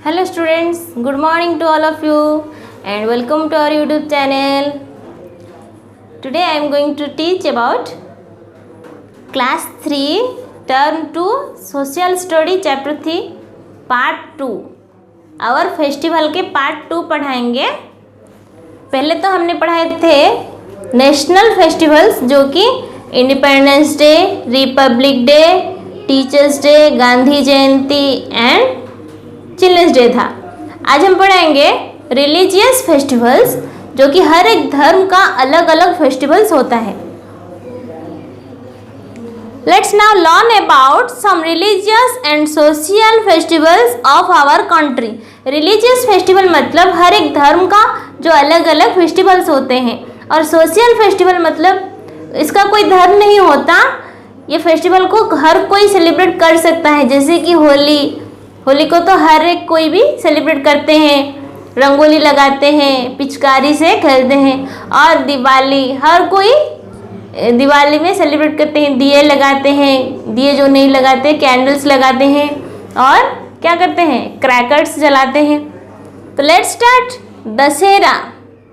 Hello students, good morning to all of you and welcome to our YouTube channel. Today I am going to teach about class 3 term 2 social study chapter 3 part 2. our festival के part 2 पढ़ाएंगे. पहले तो हमने पढ़ाए थे national festivals जो कि independence day, republic day, teachers day, Gandhi Jayanti and children's day था. आज हम पढ़ाएंगे रिलीजियस फेस्टिवल्स जो कि हर एक धर्म का अलग अलग फेस्टिवल्स होता है. Let's now learn about some religious and social festivals of our country. Religious festival मतलब हर एक धर्म का जो अलग अलग फेस्टिवल्स होते हैं, और सोशल फेस्टिवल मतलब इसका कोई धर्म नहीं होता. ये फेस्टिवल को हर कोई सेलिब्रेट कर सकता है. जैसे कि होली को तो हर एक कोई भी सेलिब्रेट करते हैं, रंगोली लगाते हैं, पिचकारी से खेलते हैं. और दिवाली हर कोई दिवाली में सेलिब्रेट करते हैं, दिए लगाते हैं, दिए जो नहीं लगाते कैंडल्स लगाते हैं, और क्या करते हैं, क्रैकर्स जलाते हैं. तो लेट्स स्टार्ट.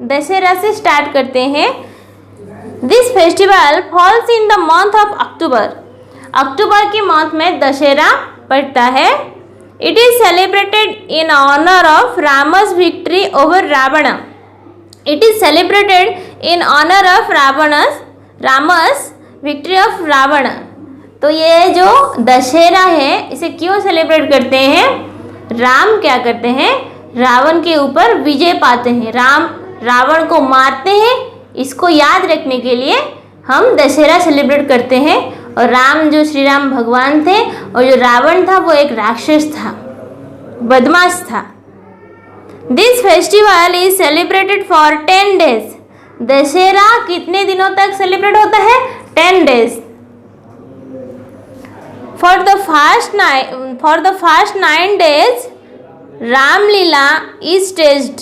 दशहरा से स्टार्ट करते हैं. This festival falls in the month of October. October के मंथ में दशहरा पड़ता है. It is celebrated in honor of Rama's victory over Ravana. It is celebrated in honor of Rama's victory of Ravana. तो ये जो दशहरा है इसे क्यों सेलिब्रेट करते हैं? राम क्या करते हैं, रावण के ऊपर विजय पाते हैं, राम रावण को मारते हैं. इसको याद रखने के लिए हम दशहरा सेलिब्रेट करते हैं. और राम जो श्री राम भगवान थे, और जो रावण था वो एक राक्षस था, बदमाश था. This festival is celebrated for 10 days. Dussehra कितने दिनों तक सेलिब्रेट होता है? 10 days. For the first 9 days Ramlila is staged.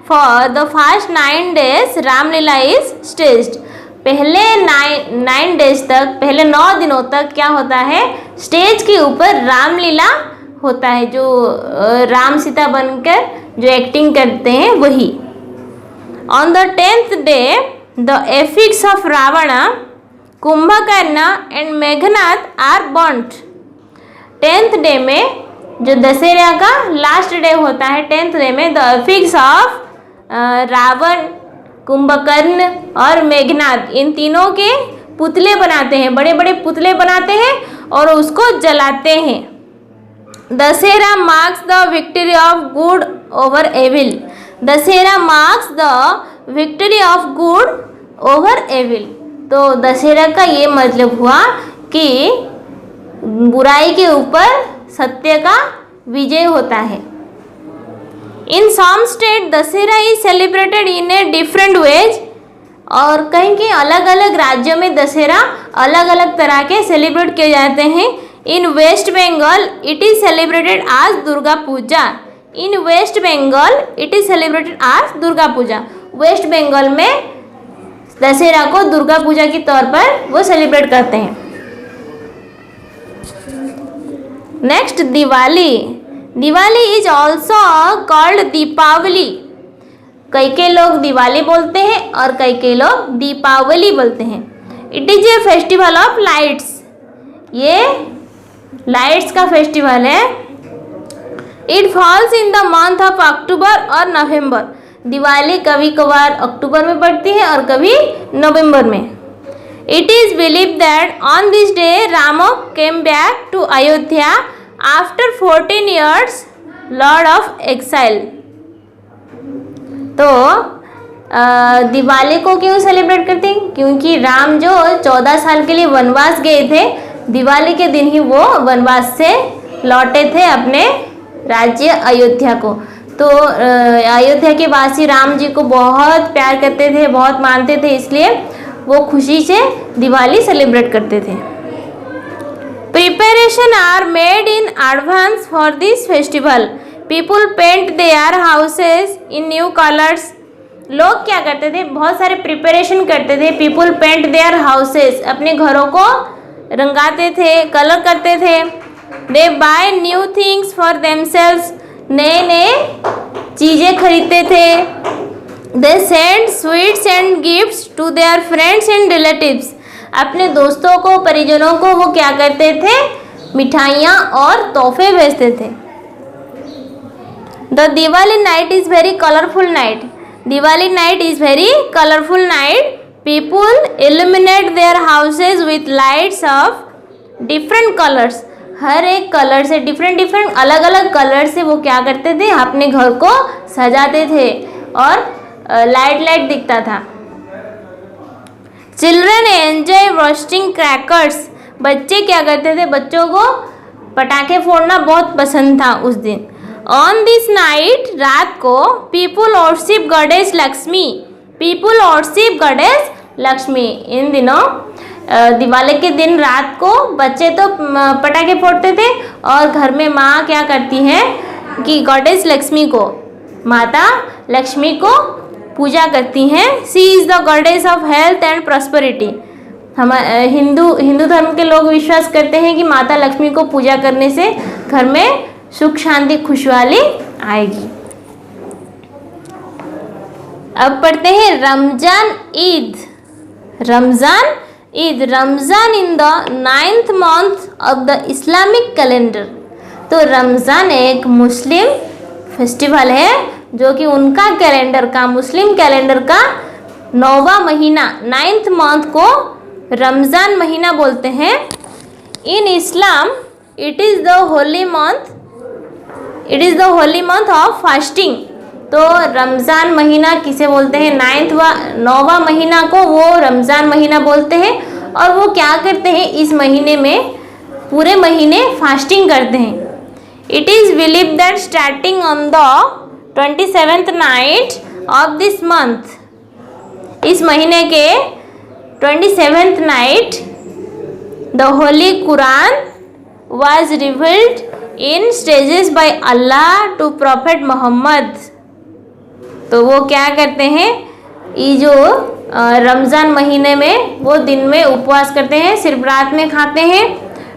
For the first 9 days Ramlila is staged. पहले 9 days तक, पहले 9 दिनों तक क्या होता है, स्टेज के ऊपर रामलीला होता है. जो राम सीता बनकर जो एक्टिंग करते हैं वही. On the 10th day the effigies of Ravan, Kumbhakarna and Meghnath are burned. 10th day में जो दशहरा का लास्ट डे होता है, 10th डे में the effigies of Ravan, Kumbhakarna और मेघनाथ, इन तीनों के पुतले बनाते हैं, बड़े बड़े पुतले बनाते हैं और उसको जलाते हैं. Dussehra marks the victory of good over evil. Dussehra marks the victory of good over evil. तो दशहरा का ये मतलब हुआ कि बुराई के ऊपर सत्य का विजय होता है. In some state Dussehra is celebrated in a different ways. और कहीं के अलग अलग राज्यों में दशहरा अलग अलग तरह के सेलिब्रेट किए जाते हैं. In West Bengal it is celebrated आज Durga Puja. In West Bengal it is celebrated आज दुर्गा पूजा. वेस्ट बंगाल में दशहरा को दुर्गा पूजा के तौर पर वो सेलिब्रेट करते हैं. Next Diwali. Diwali is also called Deepavali. कई लोग दिवाली बोलते हैं और कई लोग दीपावली बोलते हैं. It is a festival of lights. ये लाइट्स का फेस्टिवल है. It falls in the month of अक्टूबर और नवंबर. दिवाली कभी कभार अक्टूबर में पड़ती है और कभी नवंबर में. It is believe that on this day Ram came back to Ayodhya after 14 years lord of exile. तो दिवाली को क्यों सेलिब्रेट करते हैं? क्योंकि राम जो 14 साल के लिए वनवास गए थे, दिवाली के दिन ही वो वनवास से लौटे थे अपने राज्य अयोध्या को. तो अयोध्या के वासी राम जी को बहुत प्यार करते थे, बहुत मानते थे, इसलिए वो खुशी से दिवाली सेलिब्रेट करते थे. Preparation are made in advance for this festival. People paint their houses in new colors. लोग क्या करते थे, बहुत सारे प्रिपरेशन करते थे. People paint their houses, अपने घरों को रंगाते थे, कलर करते थे. They buy new things for themselves. नए नए चीज़ें खरीदते थे। They send sweets and gifts to their friends and relatives, अपने दोस्तों को, परिजनों को वो क्या करते थे, मिठाइयाँ और तोहफे भेजते थे। The Diwali night is very colourful night, Diwali night is very colourful night. People illuminate their houses with lights of different colours, हर एक कलर से डिफरेंट अलग अलग कलर से वो क्या करते थे, अपने घर को सजाते थे और लाइट दिखता था। चिल्ड्रन एंजॉय रोस्टिंग क्रैकर्स, बच्चे क्या करते थे, बच्चों को पटाखे फोड़ना बहुत पसंद था उस दिन। ऑन दिस नाइट, रात को, people worship goddess Lakshmi, people worship goddess Lakshmi. इन दिनों दिवाली के दिन रात को बच्चे तो पटाखे फोड़ते थे और घर में माँ क्या करती हैं कि गॉडेस लक्ष्मी को, माता लक्ष्मी को पूजा करती हैं। She is the goddess of health and prosperity. हम हिंदू धर्म के लोग विश्वास करते हैं कि माता लक्ष्मी को पूजा करने से घर में सुख शांति खुशहाली आएगी। अब पढ़ते हैं Ramzan Eid. Ramzan Eid, Ramzan in the 9th month of the Islamic calendar. तो रमज़ान एक मुस्लिम फेस्टिवल है जो कि उनका कैलेंडर का, मुस्लिम कैलेंडर का 9वां महीना, 9th month को रमज़ान महीना बोलते हैं। In Islam it is the holy month, it is the holy month of fasting. तो रमज़ान महीना किसे बोलते हैं, 9वां महीना को वो रमज़ान महीना बोलते हैं। और वो क्या करते हैं, इस महीने में पूरे महीने फास्टिंग करते हैं। It is believe that starting on the 27th night of this month, इस महीने के 27th night the holy Quran was revealed in stages by Allah to Prophet Muhammad. तो वो क्या करते हैं, ये जो रमज़ान महीने में वो दिन में उपवास करते हैं, सिर्फ रात में खाते हैं।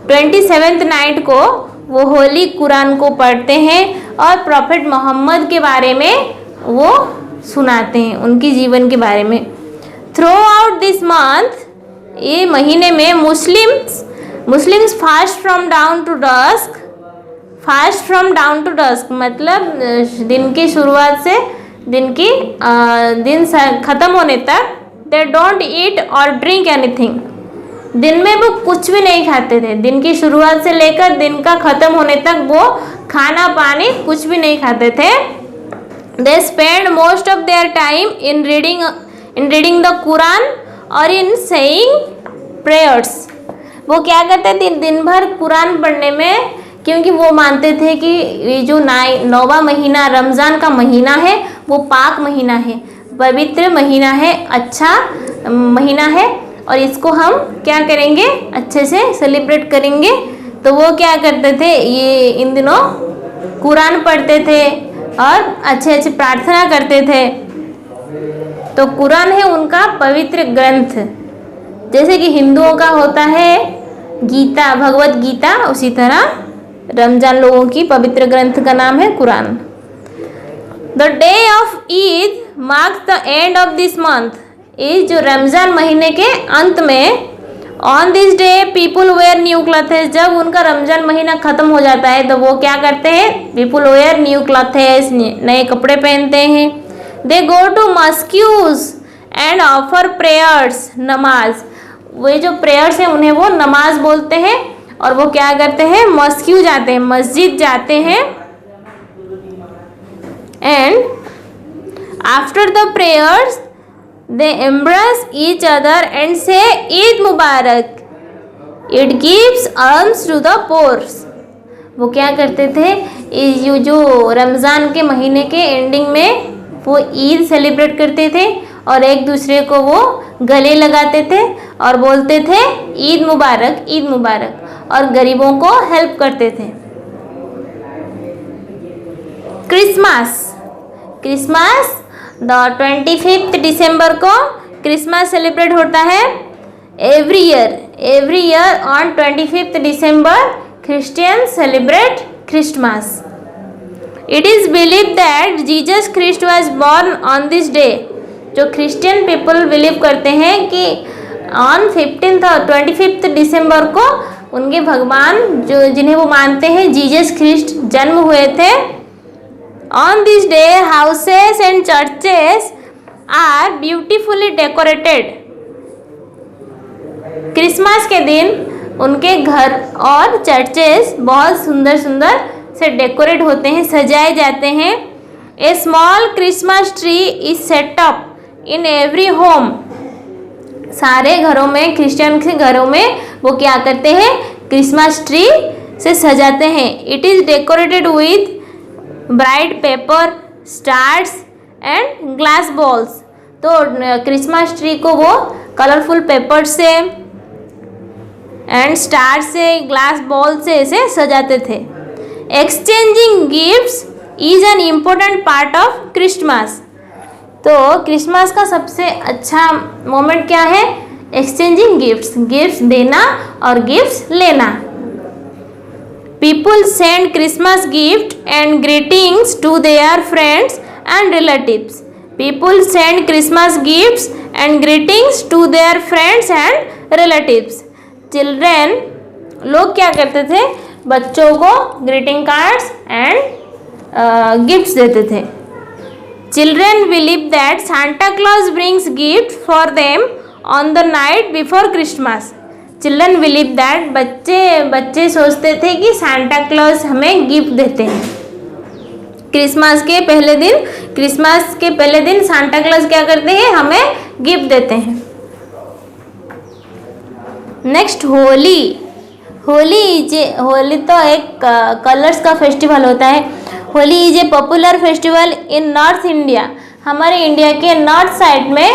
27th नाइट को वो होली कुरान को पढ़ते हैं और प्रॉफेट मोहम्मद के बारे में वो सुनाते हैं, उनकी जीवन के बारे में। थ्रू आउट दिस मंथ, ये महीने में Muslims fast from dawn to dusk, fast from dawn to dusk मतलब दिन की शुरुआत से दिन ख़त्म होने तक, दे डोंट ईट और ड्रिंक एनीथिंग। दिन में वो कुछ भी नहीं खाते थे, दिन की शुरुआत से लेकर दिन का ख़त्म होने तक वो खाना पानी कुछ भी नहीं खाते थे। They spend most of their time in reading the Quran और इन सेइंग प्रेयर्स। वो क्या करते थे, दिन भर कुरान पढ़ने में, क्योंकि वो मानते थे कि ये जो 9वां महीना रमज़ान का महीना है वो पाक महीना है, पवित्र महीना है, अच्छा महीना है और इसको हम क्या करेंगे, अच्छे से सेलिब्रेट करेंगे। तो वो क्या करते थे, ये इन दिनों कुरान पढ़ते थे और अच्छे प्रार्थना करते थे। तो कुरान है उनका पवित्र ग्रंथ, जैसे कि हिंदुओं का होता है गीता, भगवत गीता, उसी तरह रमजान लोगों की पवित्र ग्रंथ का नाम है Quran. The day of Eid marks the end of this month. ये जो रमज़ान महीने के अंत में, on this day people wear new clothes, जब उनका रमज़ान महीना ख़त्म हो जाता है तो वो क्या करते हैं, पीपुल वेयर न्यू क्लॉथेस, नए कपड़े पहनते हैं। They go to mosques and offer prayers, नमाज, वे जो प्रेयर्स हैं उन्हें वो नमाज बोलते हैं। और वो क्या करते हैं, मस्क्यू जाते हैं, मस्जिद जाते हैं। And after the prayers they embrace each other and say Eid मुबारक, it gives arms to the poors. वो क्या करते थे, ये जो रमज़ान के महीने के एंडिंग में वो ईद सेलिब्रेट करते थे और एक दूसरे को वो गले लगाते थे और बोलते थे ईद मुबारक, ईद मुबारक, और गरीबों को हेल्प करते थे। क्रिसमस द 25th दिसंबर को क्रिसमस सेलिब्रेट होता है। Every year on 25th December Christian celebrate Christmas. It is believe that Jesus Christ was born on this day. जो क्रिश्चियन पीपल बिलीव करते हैं कि ऑन 15th और 25 दिसंबर को उनके भगवान जो जिन्हें वो मानते हैं जीसस क्रिस्ट जन्म हुए थे। On this day houses and churches are beautifully decorated. Christmas के दिन उनके घर और चर्चेस बहुत सुंदर सुंदर से डेकोरेट होते हैं, सजाए जाते हैं। A small Christmas tree is set up in every home. सारे घरों में, क्रिश्चियन के घरों में वो क्या करते हैं, क्रिसमस ट्री से सजाते हैं। It is decorated with bright paper, stars and glass balls. तो क्रिसमस ट्री को वो कलरफुल पेपर से एंड स्टार से, ग्लास बॉल से ऐसे सजाते थे। Exchanging gifts is an important part of Christmas. तो क्रिसमस का सबसे अच्छा मोमेंट क्या है, एक्सचेंजिंग गिफ्ट्स, गिफ्ट्स देना और गिफ्ट्स लेना। People send Christmas gift and greetings to their friends and relatives. People send Christmas gifts and greetings to their friends and relatives. Children, लोग क्या करते थे, बच्चों को ग्रीटिंग कार्ड्स एंड गिफ्ट्स देते थे। Children believe that Santa Claus brings gift for them on the night before Christmas. Children believe that, बच्चे सोचते थे कि सांता क्लॉज हमें गिफ्ट देते हैं। क्रिसमस के पहले दिन सांता क्लॉज क्या करते हैं, हमें गिफ्ट देते हैं। नेक्स्ट होली। होली तो एक कलर्स का फेस्टिवल होता है। Holi is a popular festival in north India. हमारे इंडिया के नॉर्थ साइड में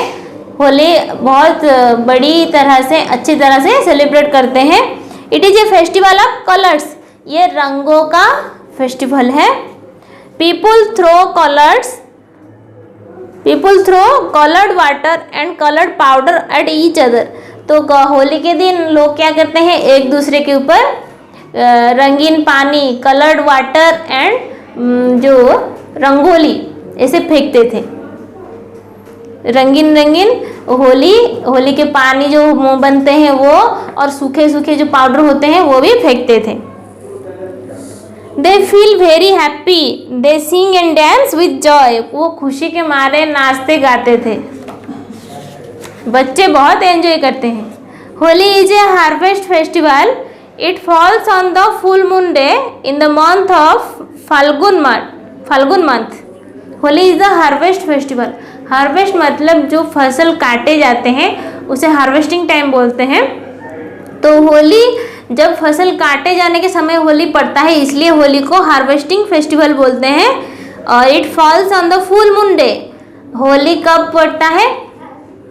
होली बहुत बड़ी तरह से, अच्छी तरह से सेलिब्रेट करते हैं। It is a festival of colours. ये रंगों का फेस्टिवल है। People throw coloured water and coloured powder at each other. तो होली के दिन लोग क्या करते हैं, एक दूसरे के ऊपर रंगीन पानी, कलर्ड वाटर एंड जो रंगोली ऐसे फेंकते थे। रंगीन होली के पानी जो बनते हैं वो, और सूखे जो पाउडर होते हैं वो भी फेंकते थे। They feel very happy, they Singh and dance with Joy. वो खुशी के मारे नाचते गाते थे। बच्चे बहुत एंजॉय करते हैं। Holi is a harvest festival. It falls on the full moon day in the month of Phalgun month. Holi is the harvest festival. Harvest मतलब जो फसल काटे जाते हैं उसे हार्वेस्टिंग टाइम बोलते हैं। तो होली, जब फसल काटे जाने के समय होली पड़ता है, इसलिए होली को हार्वेस्टिंग फेस्टिवल बोलते हैं। और it falls on the full moon day. Holi कब पड़ता है,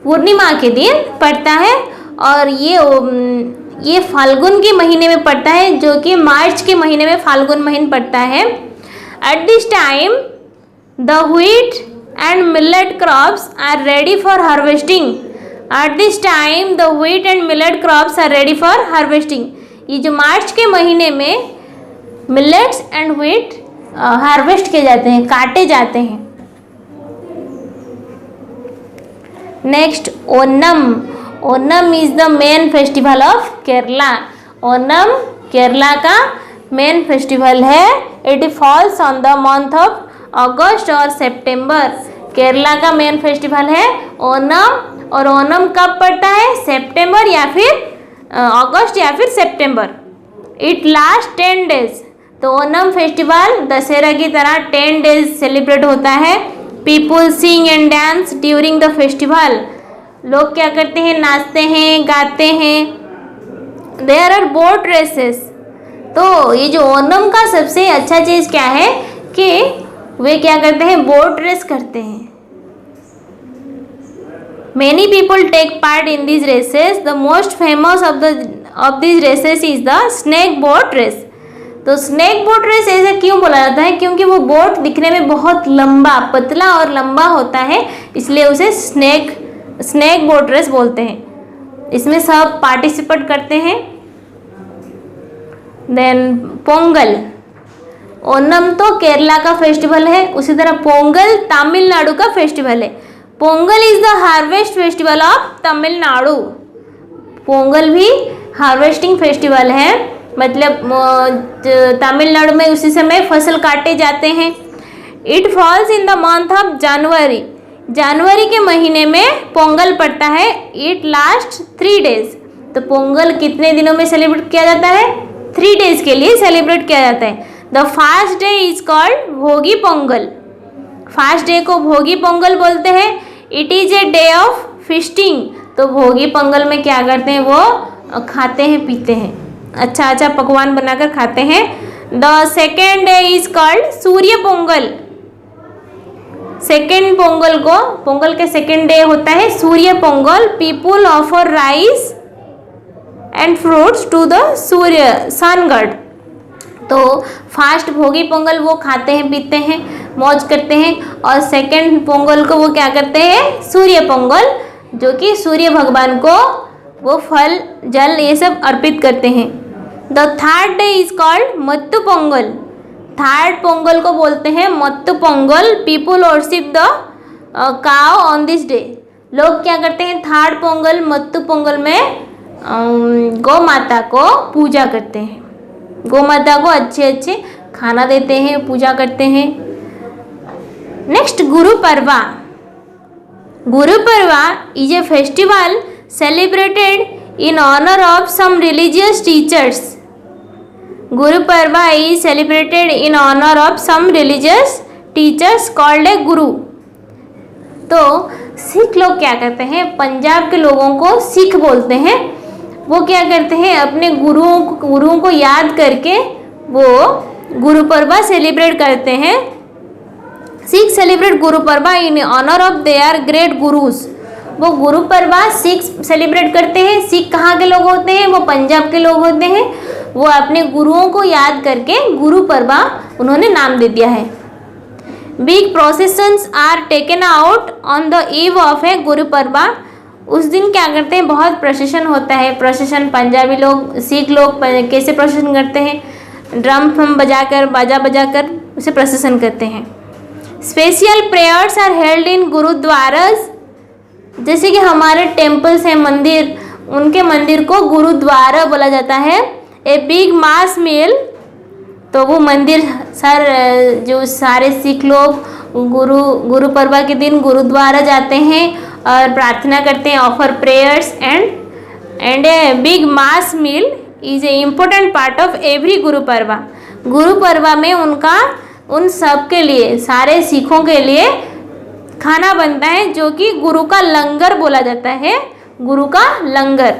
पूर्णिमा के दिन पड़ता है। और ये फाल्गुन के महीने में पड़ता है, जो कि मार्च के महीने में फाल्गुन महीना पड़ता है। At this time the wheat and millet crops are ready for harvesting. At this time the wheat and millet crops are ready for harvesting. ये जो मार्च के महीने में मिलेट्स एंड व्हीट हार्वेस्ट किए जाते हैं, काटे जाते हैं। Next Onam. Onam is the main festival of Kerala. Onam Kerala का मेन फेस्टिवल है। It falls on the month of अगस्त और सितंबर। केरला का मेन फेस्टिवल है ओनम। और ओनम कब पड़ता है, सितंबर या फिर अगस्त या फिर सितंबर। It last 10 days। तो ओनम फेस्टिवल दशहरा की तरह 10 days सेलिब्रेट होता है। People sing and dance during the festival. लोग क्या करते हैं, नाचते हैं, गाते हैं। There are boat races. तो ये जो ओनम का सबसे अच्छा चीज़ क्या है कि वे क्या करते हैं, बोट रेस करते हैं। Many people take part in these races. The most famous of these races is the snake boat race. तो स्नैक बोट रेस ऐसे क्यों बोला जाता है, क्योंकि वो बोट दिखने में बहुत लंबा, पतला और लंबा होता है, इसलिए उसे स्नैक बोट रेस बोलते हैं। इसमें सब पार्टिसिपेट करते हैं। देन पोंगल। ओनम तो केरला का फेस्टिवल है, उसी तरह पोंगल तमिलनाडु का फेस्टिवल है। Pongal is the harvest festival of Tamil Nadu. Pongal भी हार्वेस्टिंग फेस्टिवल है, मतलब तमिलनाडु में उसी समय फसल काटे जाते हैं। It falls in the month of January. जनवरी के महीने में पोंगल पड़ता है। It last 3 days। तो पोंगल कितने दिनों में सेलिब्रेट किया जाता है? 3 days के लिए सेलिब्रेट किया जाता है। The first day is called भोगी पोंगल। फर्स्ट डे को भोगी पोंगल बोलते हैं। It is a day of fisting. तो भोगी पोंगल में क्या करते हैं? वो खाते हैं पीते हैं, अच्छा अच्छा पकवान बनाकर खाते हैं। The second day is called Surya Pongal. Second Pongal को, पोंगल के सेकेंड डे होता है Surya Pongal. People offer rice and fruits to the Surya sun god. तो फर्स्ट भोगी पोंगल वो खाते हैं पीते हैं मौज करते हैं, और सेकेंड पोंगल को वो क्या करते हैं? सूर्य पोंगल, जो कि सूर्य भगवान को वो फल जल ये सब अर्पित करते हैं। The third day is called Mattu Pongal. Third Pongal को बोलते हैं Mattu Pongal. People worship the cow on this day. लोग क्या करते हैं? थर्ड पोंगल मत्तु पोंगल में गौ माता को पूजा करते हैं, गौ माता को अच्छे अच्छे खाना देते हैं, पूजा करते हैं। Next Guru Parva. Guru Parva is a festival celebrated in honour of some religious teachers. Guru Parva is celebrated in honour of some religious teachers called a guru. तो सिख लोग क्या करते हैं? पंजाब के लोगों को सिख बोलते हैं। वो क्या करते हैं? अपने गुरुओं को याद करके वो गुरु पर्वा सेलिब्रेट करते हैं। Sikh celebrate Guru Parva in honour of their great gurus. वो गुरु पर्वा सिख सेलिब्रेट करते हैं। सिख कहाँ के लोग होते हैं? वो पंजाब के लोग होते हैं। वो अपने गुरुओं को याद करके गुरु पर्वा उन्होंने नाम दे दिया है। Big processions are taken out on the eve of a Guru Parva. उस दिन क्या करते हैं? बहुत प्रोसेशन होता है। प्रोसेशन पंजाबी लोग, सिख लोग कैसे प्रोसेशन करते हैं? ड्रम फम बजाकर, बाजा बजाकर उसे प्रोसेशन करते हैं। Special prayers are held in gurudwaras. जैसे कि हमारे टेम्पल्स हैं, मंदिर, उनके मंदिर को गुरुद्वारा बोला जाता है। ए बिग मास मील। तो वो मंदिर जो सारे सिख लोग गुरु पर्वा के दिन गुरुद्वारा जाते हैं और प्रार्थना करते हैं, offer prayers and a big mass meal is a important part of every Guru Parva. Guru पर्वा में उन सब के लिए, सारे सिखों के लिए खाना बनता है, जो कि गुरु का लंगर बोला जाता है, गुरु का लंगर।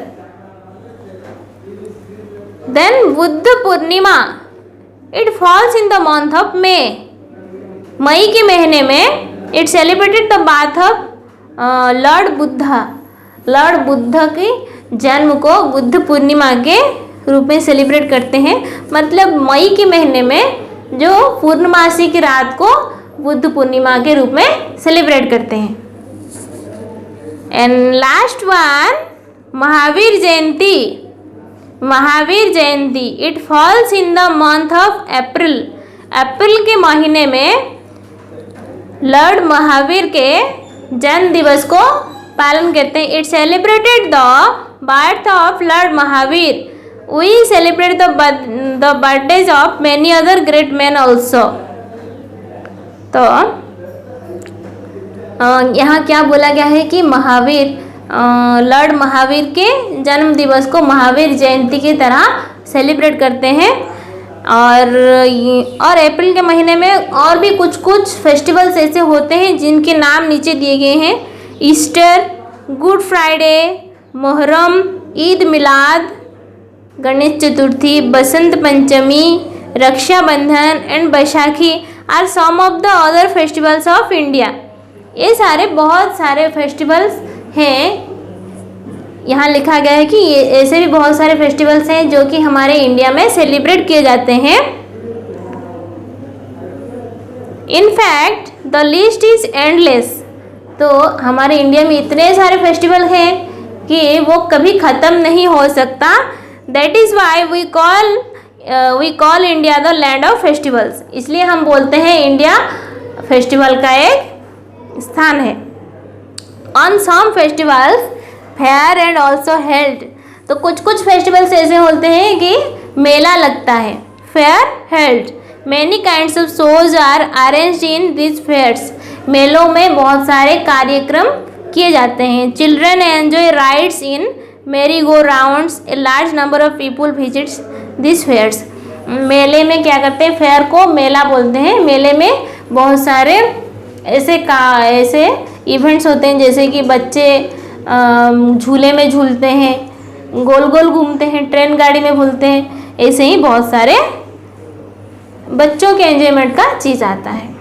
Then Buddha Purnima. It falls in the month of May. मई के महीने में it celebrated the birth of lord Buddha. Lord Buddha के जन्म को बुद्ध पूर्णिमा के रूप में सेलिब्रेट करते हैं। मतलब मई के महीने में जो पूर्णमासी की रात को बुद्ध पूर्णिमा के रूप में सेलिब्रेट करते हैं। And last one, Mahavir Jayanti. Mahavir Jayanti it falls in the month of April. अप्रैल के महीने में लॉर्ड महावीर के जन्म दिवस को पालन करते हैं। It celebrated the birth of lord Mahavir. We celebrate the birthdays of many other great man also. तो यहाँ क्या बोला गया है कि महावीर, लॉर्ड महावीर के जन्म दिवस को महावीर जयंती की तरह सेलिब्रेट करते हैं। और अप्रैल के महीने में और भी कुछ फेस्टिवल्स ऐसे होते हैं जिनके नाम नीचे दिए गए हैं। Easter, good Friday, Muharram, Eid Milad, Ganesh Chaturthi, Basant Panchami, Rakshabandhan and Baisakhi are some of the other festivals of India. ये सारे बहुत सारे फेस्टिवल्स हैं। यहाँ लिखा गया है कि ये ऐसे भी बहुत सारे फेस्टिवल्स हैं जो कि हमारे इंडिया में सेलिब्रेट किए जाते हैं। In fact the list is endless. तो हमारे इंडिया में इतने सारे फेस्टिवल हैं कि वो कभी ख़त्म नहीं हो सकता। That is why we call we call India the land of festivals, इसलिए हम बोलते हैं इंडिया फेस्टिवल का एक स्थान है। On some festivals fair and also held, तो कुछ कुछ फेस्टिवल्स ऐसे होते हैं कि मेला लगता है, fair held. Many kinds of shows are arranged in this fairs, मेलों में बहुत सारे कार्यक्रम किए जाते हैं। Children enjoy rides in merry go rounds, a large number of people visits this fairs. मेले में क्या करते हैं, फेयर को मेला बोलते हैं। मेले में बहुत सारे ऐसे इवेंट्स होते हैं, जैसे कि बच्चे झूले में झूलते हैं, गोल गोल घूमते हैं, ट्रेन गाड़ी में घूमते हैं, ऐसे ही बहुत सारे बच्चों के एंजॉयमेंट का चीज़ आता है।